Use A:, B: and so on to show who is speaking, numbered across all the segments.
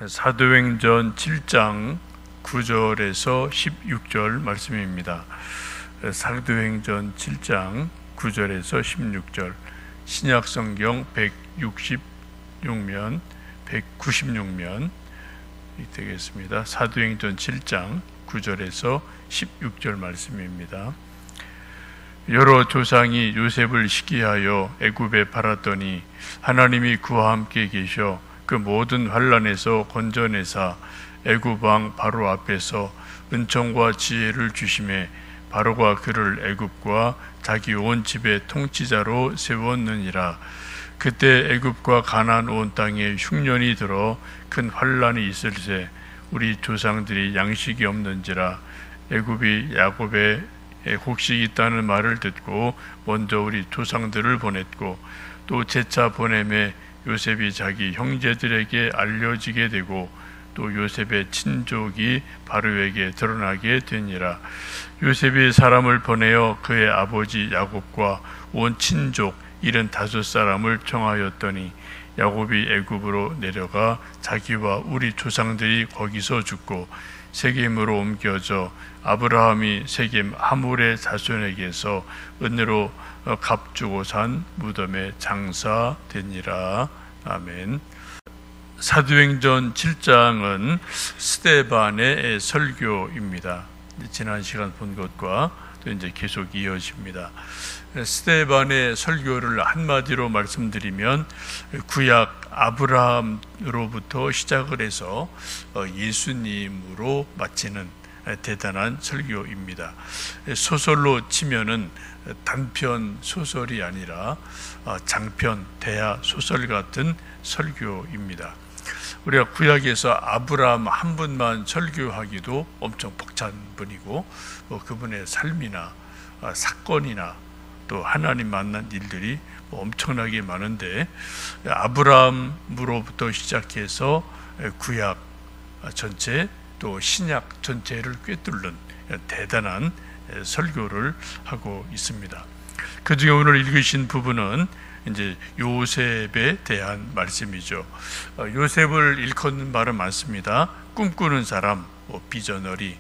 A: 사도행전 7장 9절에서 16절 말씀입니다. 사도행전 7장 9절에서 16절, 신약성경 166면 196면 되겠습니다. 사도행전 7장 9절에서 16절 말씀입니다. 여러 조상이 요셉을 시기하여 애굽에 팔았더니 하나님이 그와 함께 계셔 그 모든 환난에서 건져내사 애굽 왕 바로 앞에서 은총과 지혜를 주심에 바로가 그를 애굽과 자기 온 집의 통치자로 세웠느니라. 그때 애굽과 가나안 온 땅에 흉년이 들어 큰 환난이 있을세 우리 조상들이 양식이 없는지라. 애굽이 야곱의 곡식이 있다는 말을 듣고 먼저 우리 조상들을 보냈고 또 재차 보내매 요셉이 자기 형제들에게 알려지게 되고 또 요셉의 친족이 바로에게 드러나게 되니라. 요셉이 사람을 보내어 그의 아버지 야곱과 온 친족 75사람을 청하였더니 야곱이 애굽으로 내려가 자기와 우리 조상들이 거기서 죽고 세겜으로 옮겨져 아브라함이 세겜 하물의 자손에게서 은으로 값 주고 산 무덤에 장사되니라. 아멘. 사도행전 7장은 스데반의 설교입니다. 지난 시간 본 것과 또 이제 계속 이어집니다. 스데반의 설교를 한마디로 말씀드리면 구약 아브라함으로부터 시작을 해서 예수님으로 마치는 대단한 설교입니다. 소설로 치면은 단편 소설이 아니라 장편 대하 소설 같은 설교입니다. 우리가 구약에서 아브라함 한 분만 설교하기도 엄청 벅찬 분이고 그분의 삶이나 사건이나 또 하나님 만난 일들이 엄청나게 많은데 아브라함으로부터 시작해서 구약 전체 또 신약 전체를 꿰뚫는 대단한 설교를 하고 있습니다. 그 중에 오늘 읽으신 부분은 이제 요셉에 대한 말씀이죠. 요셉을 일컫는 말은 많습니다. 꿈꾸는 사람, 비저너리,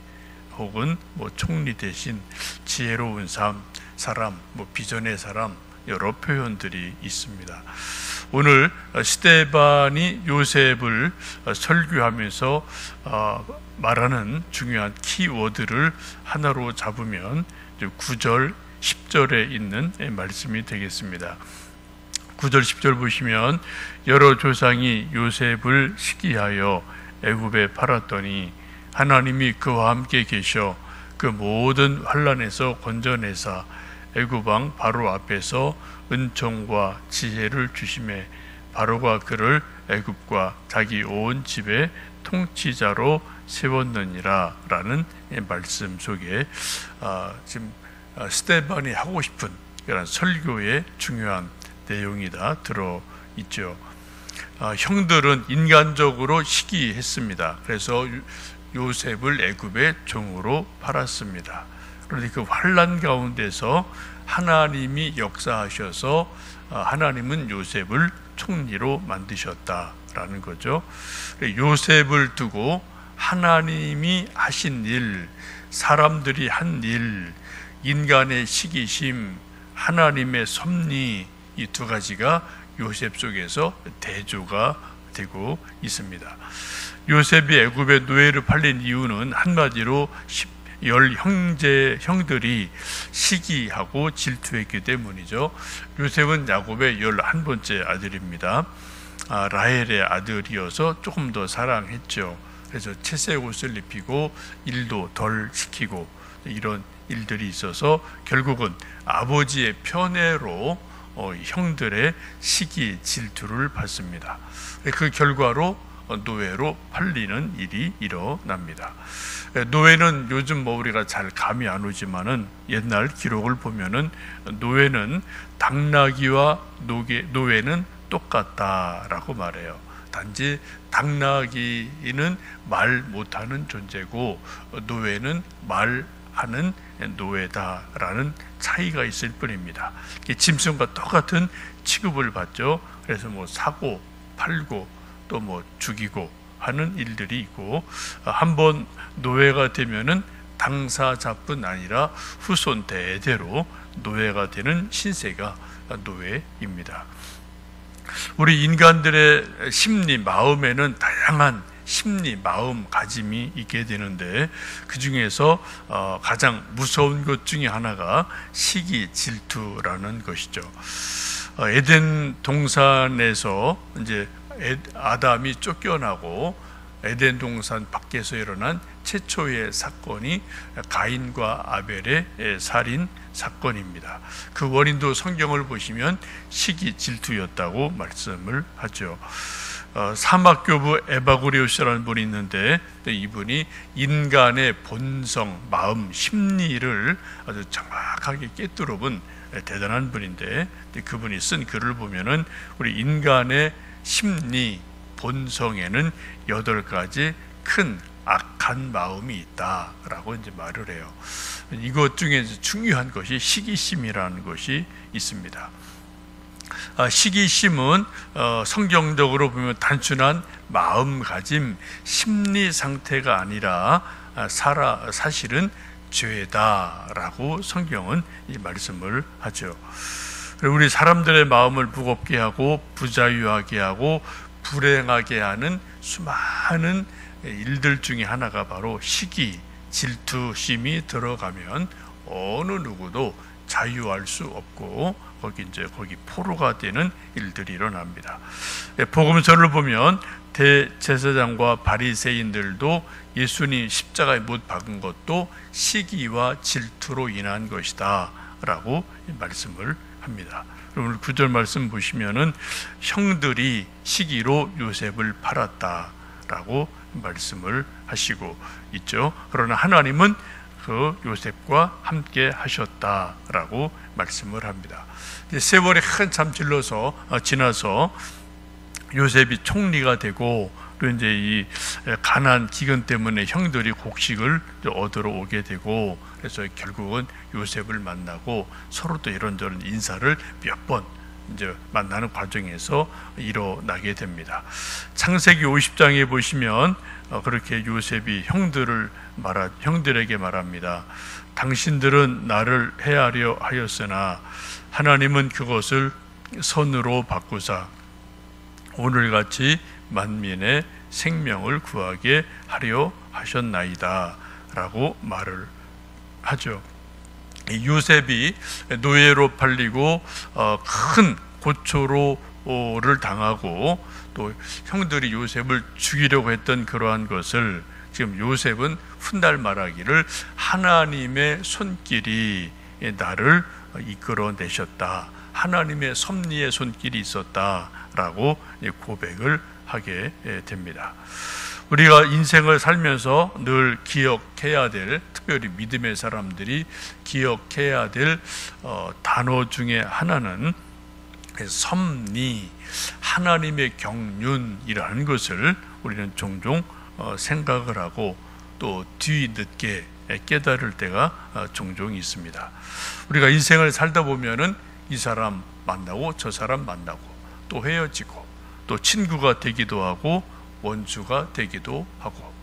A: 혹은 총리 대신 지혜로운 사람, 비전의 사람, 여러 표현들이 있습니다. 오늘 스데반이 요셉을 설교하면서 말하는 중요한 키워드를 하나로 잡으면 9절, 10절에 있는 말씀이 되겠습니다. 9절, 10절 보시면 여러 조상이 요셉을 시기하여 애굽에 팔았더니 하나님이 그와 함께 계셔 그 모든 환난에서 건져내사 애굽 왕 바로 앞에서 은총과 지혜를 주심에 바로가 그를 애굽과 자기 온 집의 통치자로 세웠느니라 라는 말씀 속에 지금 스데반이 하고 싶은 그런 설교의 중요한 내용이 다 들어있죠. 형들은 인간적으로 시기했습니다. 그래서 요셉을 애굽의 종으로 팔았습니다. 그런데 그 환난 가운데서 하나님이 역사하셔서 하나님은 요셉을 총리로 만드셨다라는 거죠. 요셉을 두고 하나님이 하신 일, 사람들이 한 일, 인간의 시기심, 하나님의 섭리, 이 두 가지가 요셉 속에서 대조가 되고 있습니다. 요셉이 애굽의 노예로 팔린 이유는 한마디로 10형들이 시기하고 질투했기 때문이죠. 요셉은 야곱의 11번째 아들입니다. 라헬의 아들이어서 조금 더 사랑했죠. 그래서 채색 옷을 입히고 일도 덜 시키고 이런 일들이 있어서 결국은 아버지의 편애로 형들의 시기 질투를 받습니다. 그 결과로 노예로 팔리는 일이 일어납니다. 노예는 요즘 우리가 잘 감이 안 오지만은 옛날 기록을 보면은 노예는 당나귀와 노예는 똑같다라고 말해요. 단지 당나귀는 말 못하는 존재고 노예는 말하는 노예다라는 차이가 있을 뿐입니다. 짐승과 똑같은 취급을 받죠. 그래서 사고, 팔고, 또 죽이고, 하는 일들이 있고, 한번 노예가 되면은 당사자뿐 아니라 후손 대대로 노예가 되는 신세가 노예입니다. 우리 인간들의 심리, 마음에는 다양한 심리, 마음가짐이 있게 되는데, 그 중에서 가장 무서운 것 중에 하나가 시기, 질투라는 것이죠. 에덴 동산에서 이제 아담이 쫓겨나고 에덴 동산 밖에서 일어난 최초의 사건이 가인과 아벨의 살인 사건입니다. 그 원인도 성경을 보시면 시기, 질투였다고 말씀을 하죠. 사막교부 에바구리오스라는 분이 있는데, 이분이 인간의 본성, 마음, 심리를 아주 정확하게 꿰뚫어본 대단한 분인데, 그분이 쓴 글을 보면은 우리 인간의 심리, 본성에는 8가지 큰 악한 마음이 있다라고 이제 말을 해요. 이것 중에 중요한 것이 시기심이라는 것이 있습니다. 시기심은 성경적으로 보면 단순한 마음가짐, 심리 상태가 아니라 사실은 죄다라고 성경은 이 말씀을 하죠. 우리 사람들의 마음을 무겁게 하고 부자유하게 하고 불행하게 하는 수많은 일들 중에 하나가 바로 시기, 질투심이 들어가면 어느 누구도 자유할 수 없고 거기 포로가 되는 일들이 일어납니다. 복음서를 보면 대제사장과 바리새인들도 예수님 십자가에 못 박은 것도 시기와 질투로 인한 것이다 라고 말씀을 합니다. 오늘 9절 말씀 보시면은 형들이 시기로 요셉을 팔았다라고 말씀을 하시고 있죠. 그러나 하나님은 그 요셉과 함께 하셨다라고 말씀을 합니다. 세월이 한참 지나서 요셉이 총리가 되고, 또 이제 이 가난 기근 때문에 형들이 곡식을 얻으러 오게 되고, 그래서 결국은 요셉을 만나고 서로 또 이런저런 인사를 몇 번 이제 만나는 과정에서 일어나게 됩니다. 창세기 50장에 보시면 그렇게 요셉이 형들에게 말합니다. 당신들은 나를 해하려 하였으나 하나님은 그것을 선으로 바꾸사 오늘같이 만민의 생명을 구하게 하려 하셨나이다 라고 말을 하죠. 요셉이 노예로 팔리고 큰 고초를 당하고 또 형들이 요셉을 죽이려고 했던 그러한 것을 지금 요셉은 훗날 말하기를 하나님의 손길이 나를 이끌어내셨다, 하나님의 섭리의 손길이 있었다라고 고백을 하게 됩니다. 우리가 인생을 살면서 늘 기억해야 될, 특별히 믿음의 사람들이 기억해야 될 단어 중에 하나는 섭리, 하나님의 경륜이라는 것을 우리는 종종 생각을 하고 또 뒤늦게 깨달을 때가 종종 있습니다. 우리가 인생을 살다 보면은 이 사람 만나고 저 사람 만나고 또 헤어지고 또 친구가 되기도 하고 원수가 되기도 하고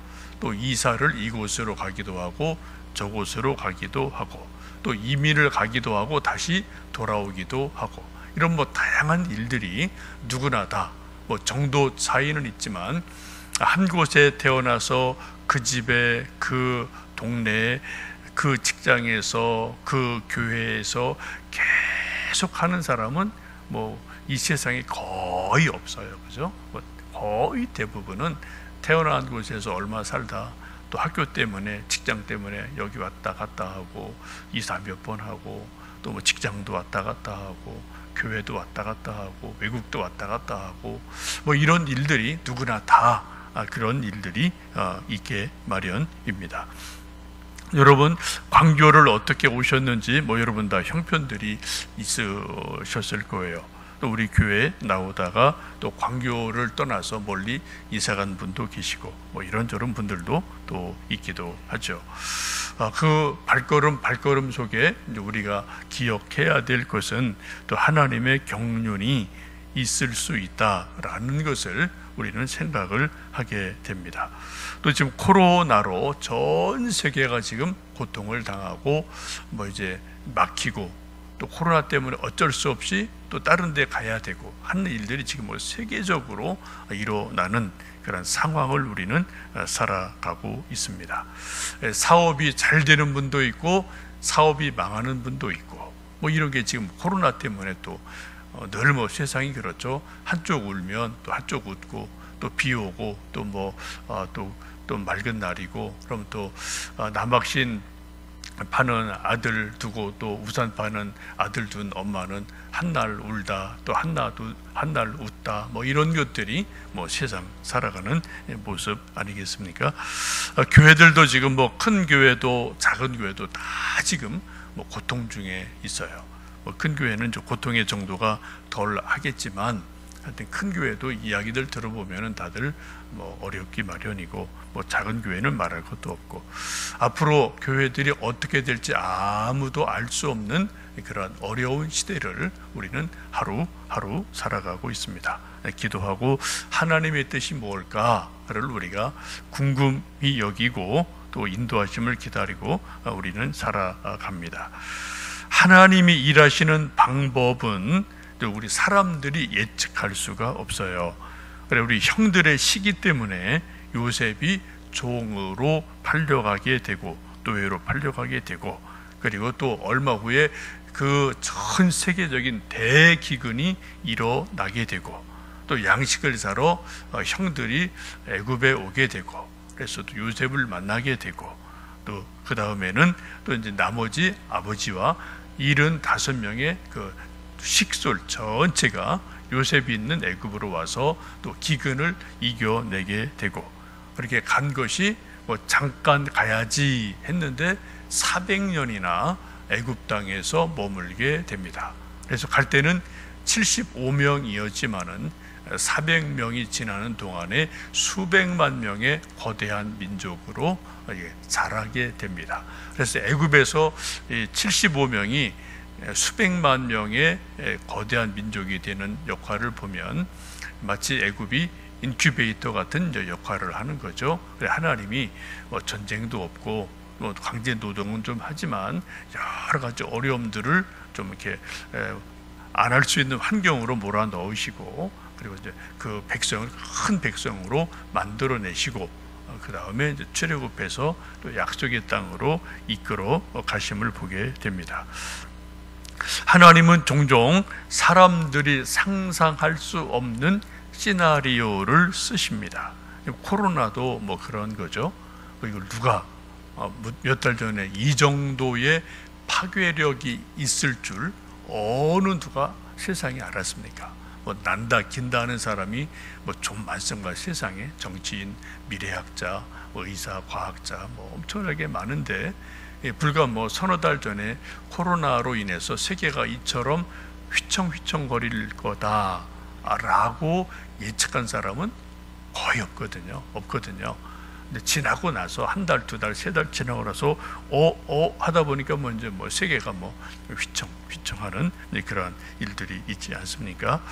A: 또 이사를 이곳으로 가기도 하고 저곳으로 가기도 하고 또 이민을 가기도 하고 다시 돌아오기도 하고, 이런 다양한 일들이 누구나 다 정도 차이는 있지만 한 곳에 태어나서 그 집에, 그 동네에, 그 직장에서, 그 교회에서 계속 하는 사람은 이 세상에 거의 없어요. 그죠? 거의 대부분은 태어난 곳에서 얼마 살다 또 학교 때문에, 직장 때문에 여기 왔다 갔다 하고 이사 몇 번 하고 또 직장도 왔다 갔다 하고 교회도 왔다 갔다 하고 외국도 왔다 갔다 하고 이런 일들이 누구나 다 그런 일들이 있게 마련입니다. 여러분 광교를 어떻게 오셨는지 여러분 다 형편들이 있으셨을 거예요. 또 우리 교회에 나오다가 또 광교를 떠나서 멀리 이사간 분도 계시고 이런저런 분들도 또 있기도 하죠. 그 발걸음 속에 우리가 기억해야 될 것은 또 하나님의 경륜이 있을 수 있다라는 것을 우리는 생각을 하게 됩니다. 또 지금 코로나로 전 세계가 지금 고통을 당하고 이제 막히고 또 코로나 때문에 어쩔 수 없이 또 다른 데 가야 되고 하는 일들이 지금 세계적으로 일어나는 그런 상황을 우리는 살아가고 있습니다. 사업이 잘 되는 분도 있고 사업이 망하는 분도 있고 이런 게 지금 코로나 때문에 또 늘 세상이 그렇죠. 한쪽 울면 또 한쪽 웃고 또 비 오고 또 맑은 날이고 그럼 또 남학신 파는 아들 두고 또 우산 파는 아들 둔 엄마는 한날 울다 또 한날 웃다 이런 것들이 세상 살아가는 모습 아니겠습니까? 교회들도 지금 큰 교회도 작은 교회도 다 지금 고통 중에 있어요. 큰 교회는 고통의 정도가 덜 하겠지만 하여튼 큰 교회도 이야기들 들어보면 다들 어렵기 마련이고 작은 교회는 말할 것도 없고 앞으로 교회들이 어떻게 될지 아무도 알 수 없는 그런 어려운 시대를 우리는 하루하루 살아가고 있습니다. 기도하고 하나님의 뜻이 뭘까를 우리가 궁금히 여기고 또 인도하심을 기다리고 우리는 살아갑니다. 하나님이 일하시는 방법은 우리 사람들이 예측할 수가 없어요. 그래 우리 형들의 시기 때문에 요셉이 종으로 팔려가게 되고 노예로 팔려가게 되고 그리고 또 얼마 후에 그 전 세계적인 대기근이 일어나게 되고 또 양식을 사러 형들이 애굽에 오게 되고 그래서 또 요셉을 만나게 되고 또 그 다음에는 또 이제 나머지 아버지와 75명의 그 식솔 전체가 요셉이 있는 애굽으로 와서 또 기근을 이겨내게 되고 그렇게 간 것이 잠깐 가야지 했는데 400년이나 애굽 땅에서 머물게 됩니다. 그래서 갈 때는 75명이었지만은 400명이 지나는 동안에 수백만 명의 거대한 민족으로 자라게 됩니다. 그래서 애굽에서 75명이 수백만 명의 거대한 민족이 되는 역할을 보면 마치 애굽이 인큐베이터 같은 역할을 하는 거죠. 하나님이 전쟁도 없고 강제 노동은 좀 하지만 여러 가지 어려움들을 좀 이렇게 안 할 수 있는 환경으로 몰아 넣으시고 그리고 이제 그 백성을 큰 백성으로 만들어내시고 그 다음에 이제 출애굽해서 또 약속의 땅으로 이끌어 가심을 보게 됩니다. 하나님은 종종 사람들이 상상할 수 없는 시나리오를 쓰십니다. 코로나도 그런 거죠. 이걸 누가 몇 달 전에 이 정도의 파괴력이 있을 줄 어느 누가 세상에 알았습니까? 난다 긴다 하는 사람이 좀 많습니다. 세상에 정치인, 미래학자, 의사, 과학자 엄청나게 많은데 불과 서너 달 전에 코로나로 인해서 세계가 이처럼 휘청휘청거릴 거다라고 예측한 사람은 거의 없거든요. 근데 지나고 나서 한 달, 두 달, 세 달 지나고 나서 하다 보니까 이제 세계가 휘청휘청하는 그런 일들이 있지 않습니까?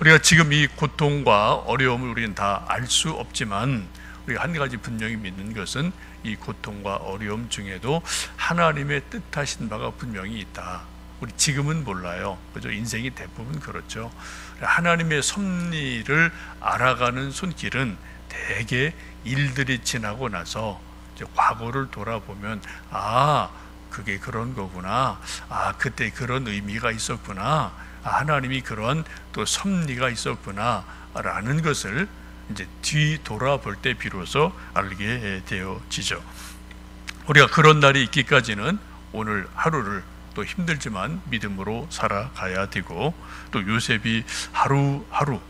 A: 우리가 지금 이 고통과 어려움을 우리는 다 알 수 없지만 우리가 한 가지 분명히 믿는 것은 이 고통과 어려움 중에도 하나님의 뜻하신 바가 분명히 있다. 우리 지금은 몰라요. 그죠? 인생이 대부분 그렇죠. 하나님의 섭리를 알아가는 손길은 대개 일들이 지나고 나서 이제 과거를 돌아보면 그게 그런 거구나. 그때 그런 의미가 있었구나. 하나님이 그런 또 섭리가 있었구나. 라는 것을 이제 뒤돌아볼 때 비로소 알게 되어지죠. 우리가 그런 날이 있기까지는 오늘 하루를 또 힘들지만 믿음으로 살아가야 되고 또 요셉이 하루하루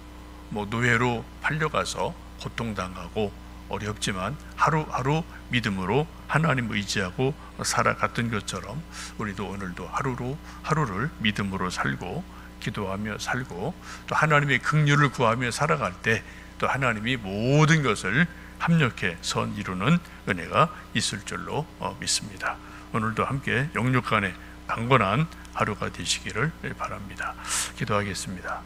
A: 노예로 팔려가서 고통당하고 어렵지만 하루하루 믿음으로 하나님 의지하고 살아갔던 것처럼 우리도 오늘도 하루를 믿음으로 살고 기도하며 살고 또 하나님의 긍휼을 구하며 살아갈 때 또 하나님이 모든 것을 합력해 선 이루는 은혜가 있을 줄로 믿습니다. 오늘도 함께 영육간에 강건한 하루가 되시기를 바랍니다. 기도하겠습니다.